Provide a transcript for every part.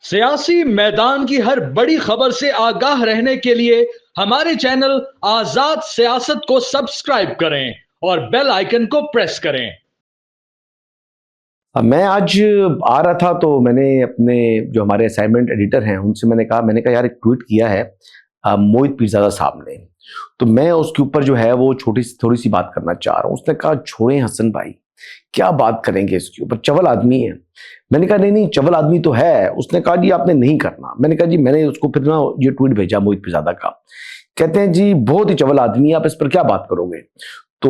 सियासी मैदान की हर बड़ी खबर से आगाह रहने के लिए हमारे चैनल आजाद सियासत को सब्सक्राइब करें और बेल आइकन को प्रेस करें। मैं आज आ रहा था तो मैंने अपने जो हमारे असाइनमेंट एडिटर हैं उनसे मैंने कहा यार एक ट्वीट किया है मोहित पीरजादा साहब ने, तो मैं उसके ऊपर जो है वो थोड़ी सी बात करना चाह रहा हूँ। उसने कहा छोड़ें हसन भाई, क्या बात करेंगे इसके ऊपर, चवल आदमी है। मैंने कहा नहीं चवल आदमी तो है। उसने कहा जी आपने नहीं करना। मैंने कहा जी मैंने उसको फिर ना ये ट्वीट भेजा मोहित पीरजादा का, कहते हैं जी बहुत ही चवल आदमी है, आप इस पर क्या बात करोगे। तो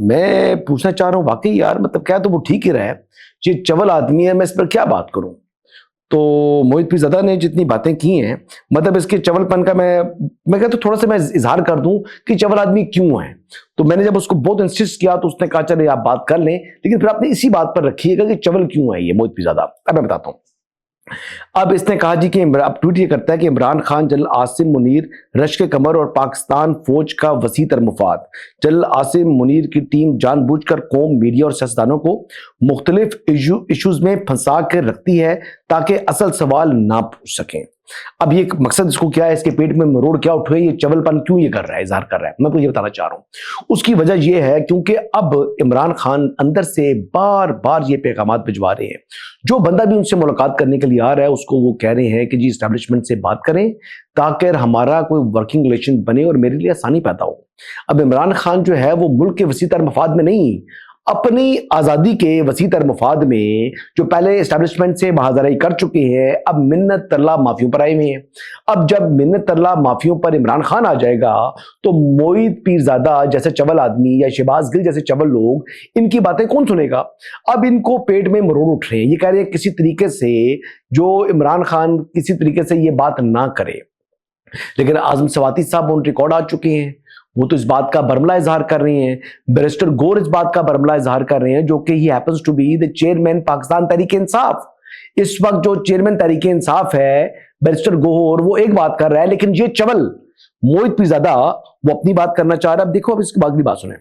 मैं पूछना चाह रहा हूँ वाकई यार मतलब क्या, तो वो ठीक ही रहा है, ये चवल आदमी है, मैं इस पर क्या बात करूं। तो मोहित पीरजादा ने जितनी बातें की हैं, मतलब इसके चवलपन का मैं कहता थोड़ा सा मैं इजहार कर दूं कि चवल आदमी क्यों है। तो मैंने जब उसको बहुत इंसिस्ट किया तो उसने कहा चले आप बात कर लें, लेकिन फिर आपने इसी बात पर रखिएगा कि चवल क्यों है ये मोहित पीरजादा। अब मैं बताता हूं। अब इसने कहा जी कि अब ट्वीट ये करता है कि इमरान खान, जनरल आसिम मुनीर, रश्क कमर और पाकिस्तान फौज का वसी तर मुफाद। जनरल आसिम मुनीर की टीम जानबूझकर कौम, मीडिया और सियासतदानों को मुख्तलिफ इशूज में फंसा कर रखती है ताकि असल सवाल ना पूछ सकें। अब ये मकसद इसको क्या है, इसके पेट में मरोड़ क्या उठे, ये चवलपन क्यों ये कर रहा है, इजहार कर रहा है, मैं तो ये बताना चाह रहा हूं। उसकी वजह ये है क्योंकि अब इमरान खान अंदर से बार बार ये पैगाम भिजवा रहे हैं। जो बंदा भी उनसे मुलाकात करने के लिए आ रहा है उसको वो कह रहे हैं कि जी इस्टेब्लिशमेंट से बात करें ताकि हमारा कोई वर्किंग रिलेशन बने और मेरे लिए आसानी पैदा हो। अब इमरान खान जो है वो मुल्क के वसीतर मफाद में नहीं, अपनी आजादी के वसीतर मफाद में जो पहले एस्टेब्लिशमेंट से महाजराई कर चुके हैं, अब मिन्नत तरला माफियों पर आए हुए हैं। अब जब मिन्नत तरला माफियों पर इमरान खान आ जाएगा तो मोहित पीरजादा जैसे चवल आदमी या शहबाज गिल जैसे चवल लोग, इनकी बातें कौन सुनेगा। अब इनको पेट में मरोड़ उठ रहे हैं, ये कह रहे हैं किसी तरीके से जो इमरान खान किसी तरीके से ये बात ना करे। लेकिन आजम सवाती साहब ऑन रिकॉर्ड आ चुके हैं, वो तो इस बात का बरमला इजहार कर रहे हैं। बैरिस्टर गौर इस बात का बरमला इजहार कर रहे हैं, जो कि ही happens to be the chairman Pakistan Tehreek Insaf. इस वक्त जो चेयरमैन तहरीक इंसाफ है बैरिस्टर गौर, वो एक बात कर रहा है, लेकिन ये चवल मोहित पीरजादा वो अपनी बात करना चाह रहा है। अब देखो, अब इसकी बात की बात सुने।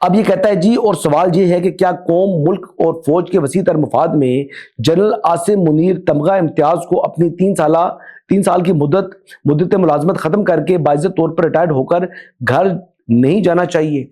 अब ये कहता है जी, और सवाल ये है कि क्या कौम, मुल्क और फौज के वसी तर मफाद में जनरल आसिम मुनीर तमगा इम्तियाज को अपनी 3 साल की मुद्दत मुलाजमत खत्म करके बाइज्जत तौर पर रिटायर्ड होकर घर नहीं जाना चाहिए।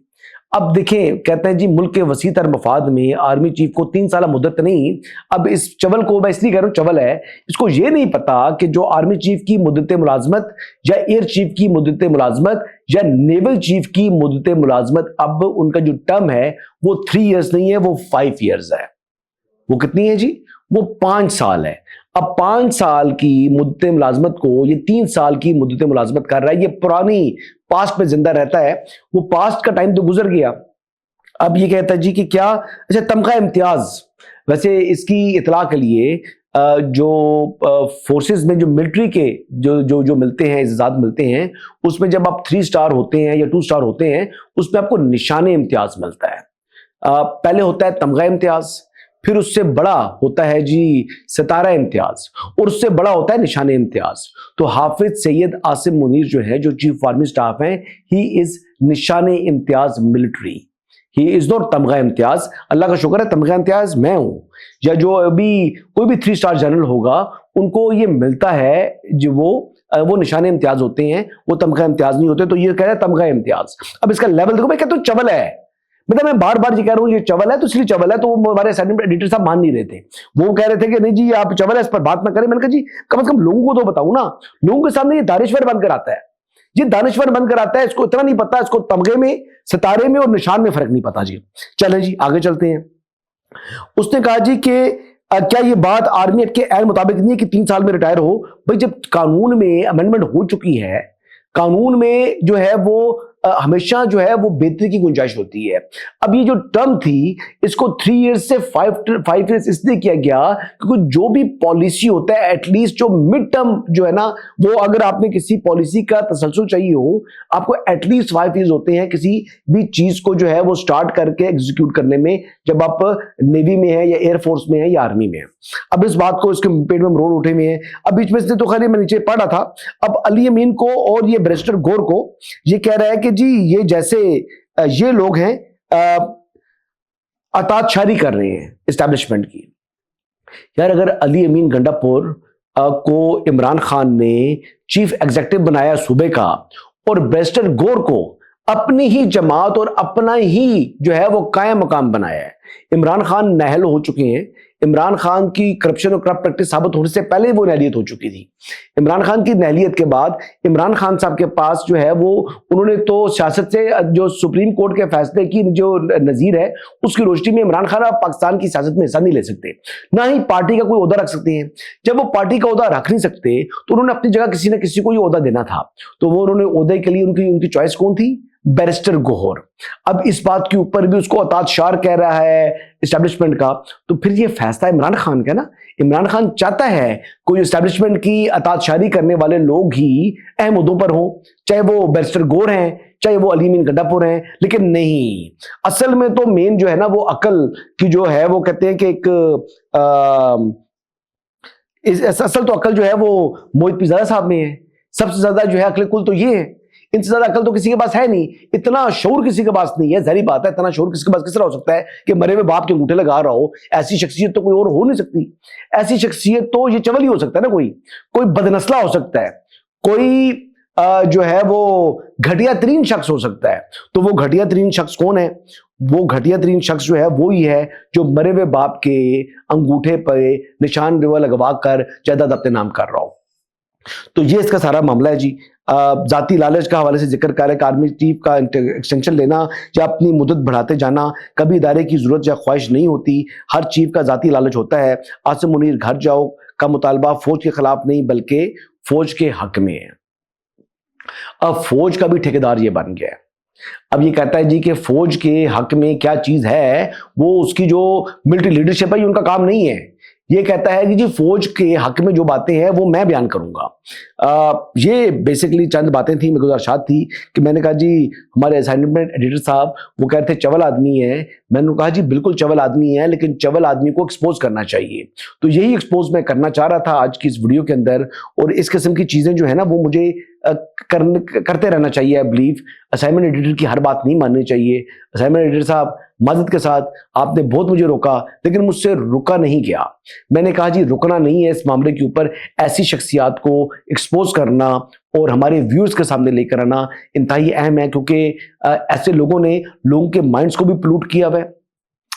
अब देखें, कहते हैं जी मुल्क के वसी तर मफाद में आर्मी चीफ को 3 साल मुद्दत नहीं। अब इस चवल को मैं इसलिए कह रहा हूं चवल है, इसको ये नहीं पता कि जो आर्मी चीफ की मुद्दत मुलाजमत या एयर चीफ की मुद्दत मुलाजमत या नेवल चीफ की मुद्दत मुलाजमत, अब उनका जो टर्म है वो 3 इयर्स नहीं है, वो 5 इयर्स है। वो कितनी है जी, वो 5 साल है। अब 5 साल की मुद्दत मुलाजमत को ये 3 साल की मुद्दत मुलाजमत कर रहा है। ये पुरानी पास्ट में जिंदा रहता है, वो पास्ट का टाइम तो गुजर गया। अब ये कहता है जी कि क्या, अच्छा तमगा इम्तियाज, वैसे इसकी इतला के लिए जो फोर्सेस में जो मिलिट्री के जो जो जो मिलते हैं, इजाज़त मिलते हैं, उसमें जब आप 3 स्टार होते हैं या 2 स्टार होते हैं उसमें आपको निशाने इम्तियाज मिलता है। पहले होता है तमगा इम्तियाज, फिर उससे बड़ा होता है जी सितारा इम्तियाज, और उससे बड़ा होता है निशाने इम्तियाज। तो हाफिज सैयद आसिम मुनीर जो है, जो चीफ आर्मी स्टाफ हैं, ही इज निशाने Imtiaz military, he is not तमगा इम्तियाज। अल्लाह का शुक्र है तमगा इम्तियाज मैं हूं, या जो अभी कोई भी 3 स्टार जनरल होगा उनको ये मिलता है, जो वो निशाने इम्तियाज होते हैं, वो तमगा इम्तियाज नहीं होते। तो ये कह रहे हैं तमगा इम्तियाज। अब इसका लेवल देखो, मैं कहता हूं चवल है, मतलब मैं बार बार ये कह रहा हूं ये चवल है, तो इसलिए चवल है। तो वो हमारे एडिटर साहब मान नहीं रहे थे, वो कह रहे थे कि नहीं जी आप चवल है, इस पर बात ना करें। मैंने कहा जी कम से कम लोगों को तो बताऊं ना, लोगों के सामने ये दानिश्वर बनकर आता है, ये दानिश्वर बनकर आता है, इसको इतना नहीं पता, इसको तमगे में, सितारे में और निशान में फर्क नहीं पता जी। चलें जी आगे चलते हैं। उसने कहा जी कि क्या ये बात आर्मी एक्ट के ऐन मुताबिक नहीं है कि 3 साल में रिटायर हो। भाई जब कानून में अमेंडमेंट हो चुकी है, कानून में जो है वो हमेशा जो है वो बेहतरी की गुंजाइश होती है। अब ये जो टर्म थी इसको 3 इयर्स से 5 इयर्स इसलिए किया गया क्योंकि जो भी पॉलिसी होता है, एटलीस्ट जो मिड टर्म जो है ना, वो अगर आपने किसी पॉलिसी का तसलसल चाहिए हो, आपको एटलीस्ट 5 इयर्स होते हैं किसी भी चीज को जो है वो स्टार्ट करके एग्जीक्यूट करने में, जब आप नेवी में है या एयरफोर्स में है या आर्मी में है। अब इस बात को इसके पेट में मरोड़ उठे हुए हैं। अब बीच में से तो खैर मैं नीचे पढ़ा था, अब अली अमीन को और ये बैरिस्टर गौर को ये कह रहा है कि जी ये जैसे ये लोग हैं अतातशारी कर रहे हैं एस्टैब्लिशमेंट की। यार अगर अली अमीन गंडापुर को इमरान खान ने चीफ एग्जीक्यूटिव बनाया सूबे का और बैरिस्टर गौर को अपनी ही जमात और अपना ही जो है वो कायम मकाम बनाया है। इमरान खान नाअहल हो चुके हैं। इमरान खान की करप्शन और करप्ट प्रैक्टिस साबित होने से पहले वो नाअहलियत हो चुकी थी। इमरान खान की नाअहलियत के बाद इमरान खान साहब के पास जो है वो उन्होंने तो सियासत से जो सुप्रीम कोर्ट के फैसले की जो नजीर है उसकी रोशनी में इमरान खान अब पाकिस्तान की सियासत में हिस्सा नहीं ले सकते, ना ही पार्टी का कोई ओहदा रख सकते हैं। जब वो पार्टी का ओहदा रख नहीं सकते तो उन्होंने अपनी जगह किसी न किसी को ये ओहदा देना था। तो वो उन्होंने ओहदे के लिए उनकी चॉइस कौन थी? बैरिस्टर गौहर। अब इस बात के ऊपर भी उसको अताज शार कह रहा है एस्टैब्लिशमेंट का, तो फिर ये फैसला इमरान खान का ना। इमरान खान चाहता है कोई एस्टैब्लिशमेंट की अताजशारी करने वाले लोग ही अहम ओहदों पर हो, चाहे वो बैरिस्टर गौर हैं चाहे वो अली अमीन गंडापुर हैं, लेकिन नहीं, असल में तो मेन जो है ना वो अकल की जो है वो कहते हैं कि असल तो अकल जो है वो मोहित पीरजादा साहब में है। सबसे ज्यादा जो है अकल कुल तो ये है, इनसे ज्यादा अकल तो किसी के पास है नहीं। इतना शऊर किसी के पास नहीं है, जहरी बात है। इतना शऊर किसी के पास किस तरह हो सकता है कि मरे हुए बाप के अंगूठे लगा रहा हो? ऐसी शख्सियत तो कोई और हो नहीं सकती। ऐसी शख्सियत तो ये चवल ही हो सकता है ना, कोई बदनस्ला हो सकता है, कोई जो है वो घटिया तरीन शख्स हो सकता है। तो वो घटिया तरीन शख्स कौन है? वो घटिया तरीन शख्स जो है वो ही है जो मरे हुए बाप के अंगूठे पर निशान लगवा कर जायदाद अपने नाम कर रहा हो। तो ये इसका सारा मामला है जी। जाती लालच का हवाले से जिक्र कर रहे आर्मी चीफ का एक्सटेंशन लेना या अपनी मुद्दत बढ़ाते जाना कभी इदारे की जरूरत या ख्वाहिश नहीं होती। हर चीफ का जाती लालच होता है। आसिम मुनीर घर जाओ का मुतालबा फौज के खिलाफ नहीं बल्कि फौज के हक में है। अब फौज का भी ठेकेदार ये बन गया है। अब ये कहता है जी कि फौज के हक में क्या चीज है, वो उसकी जो मिलिट्री लीडरशिप है उनका काम नहीं है। ये कहता है कि जी फौज के हक में जो बातें हैं वो मैं बयान करूंगा। ये बेसिकली चंद बातें थी, मेरे को गुजारिशात थी कि मैंने कहा जी हमारे असाइनमेंट एडिटर साहब वो कहते हैं चवल आदमी है। मैंने कहा जी बिल्कुल चवल आदमी है, लेकिन चवल आदमी को एक्सपोज करना चाहिए। तो यही एक्सपोज मैं करना चाह रहा था आज की इस वीडियो के अंदर। और इस किस्म की चीजें जो है ना वो मुझे करते रहना चाहिए। आई बिलीव असाइनमेंट एडिटर की हर बात नहीं माननी चाहिए। असाइनमेंट एडिटर साहब माजरत के साथ आपने बहुत मुझे रोका, लेकिन मुझसे रुका नहीं गया। मैंने कहा जी रुकना नहीं है इस मामले के ऊपर। ऐसी शख्सियात को एक्सपोज करना और हमारे व्यूअर्स के सामने लेकर आना इंतहाई अहम है, क्योंकि ऐसे लोगों ने लोगों के माइंड्स को भी पोल्यूट किया हुआ है।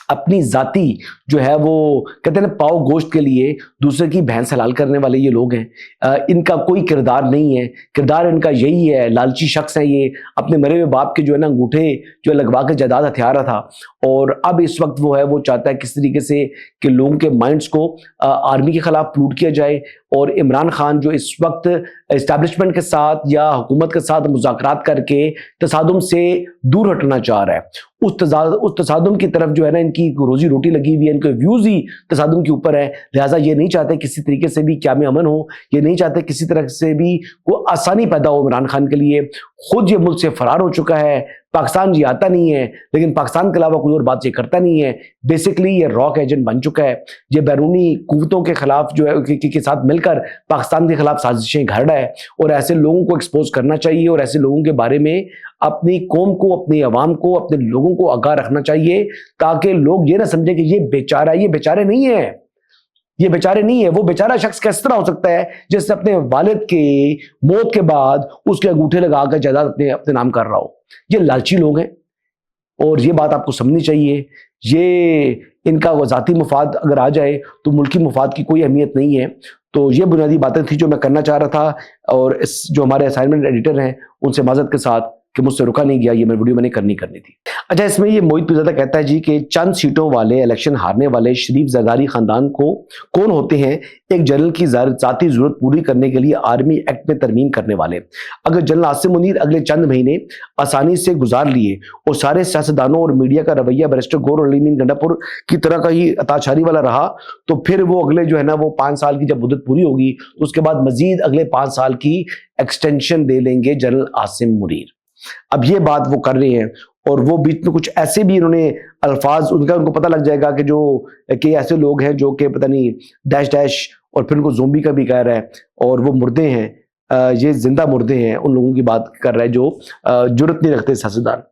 अपनी जाति जो है वो कहते हैं ना पाव गोश्त के लिए दूसरे की भैंस हलाल करने वाले ये लोग हैं। इनका कोई किरदार नहीं है। किरदार इनका यही है, लालची शख्स है ये। अपने मरे हुए बाप के जो है ना अंगूठे जो लगवा के जायदाद हथियार रहा था, और अब इस वक्त वो है वो चाहता है किस तरीके से कि लोगों के माइंड्स को आर्मी के खिलाफ पोल्यूट किया जाए। और इमरान खान जो इस वक्त एस्टैब्लिशमेंट के साथ या हुकूमत के साथ मुज़ाकरात करके तसादुम से दूर हटना चाह रहा है, उस तसादुम की तरफ जो है ना इनकी रोजी रोटी लगी हुई है, इनके व्यूज ही तसादुम के ऊपर है। लिहाजा ये नहीं चाहते किसी तरीके से भी क़याम अमन हो, ये नहीं चाहते किसी तरह से भी कोई आसानी पैदा हो इमरान खान के लिए। खुद ये मुल्क से फरार हो चुका है, पाकिस्तान जी आता नहीं है, लेकिन पाकिस्तान के अलावा कोई और बात ये करता नहीं है। बेसिकली ये रॉक एजेंट बन चुका है। ये बैरूनी कुव्वतों के खिलाफ जो है के साथ मिलकर पाकिस्तान के खिलाफ साजिशें घर रहा है। और ऐसे लोगों को एक्सपोज करना चाहिए और ऐसे लोगों के बारे में अपनी कौम को, अपनी अवाम को, अपने लोगों को आगाह रखना चाहिए, ताकि लोग ये ना समझे कि ये बेचारा, ये बेचारे नहीं है, ये बेचारे नहीं है। वो बेचारा शख्स किस तरह हो सकता है जिससे अपने वालिद के मौत के बाद उसके अंगूठे लगाकर जायदाद अपने नाम कर रहा हो। ये लालची लोग हैं और ये बात आपको समझनी चाहिए। ये इनका ज़ाती मुफाद अगर आ जाए तो मुल्की मुफाद की कोई अहमियत नहीं है। तो ये बुनियादी बातें थी जो मैं करना चाह रहा था, और इस जो हमारे असाइनमेंट एडिटर हैं उनसे माजरत के साथ कि मुझसे रुका नहीं गया, ये मैं वीडियो मैंने करनी थी। अच्छा, इसमें ये मोहित पीरजादा कहता है जी कि चंद सीटों वाले इलेक्शन हारने वाले शरीफ जरदारी खानदान को कौन होते हैं? एक जनरल की जाती जरूरत पूरी करने के लिए आर्मी एक्ट में तरमीम करने वाले। अगर जनरल आसिम मुनीर अगले चंद महीने आसानी से गुजार लिए और सारे सियासतदानों और मीडिया का रवैया बैरिस्टर गौर और अली अमीन गंडापुर की तरह का ही अताशारी वाला रहा, तो फिर वो अगले जो है ना वो 5 साल की जब मुद्दत पूरी होगी तो उसके बाद मजीद अगले 5 साल की एक्सटेंशन दे लेंगे जनरल आसिम मुनीर। अब ये बात वो कर रहे हैं, और वो बीच में कुछ ऐसे भी इन्होंने अल्फाज उनको पता लग जाएगा कि ऐसे लोग हैं जो कि पता नहीं डैश डैश, और फिर उनको ज़ोंबी का भी कह रहा है, और वो मुर्दे हैं, ये जिंदा मुर्दे हैं, उन लोगों की बात कर रहा है जो जुर्रत नहीं रखते सियासतदान।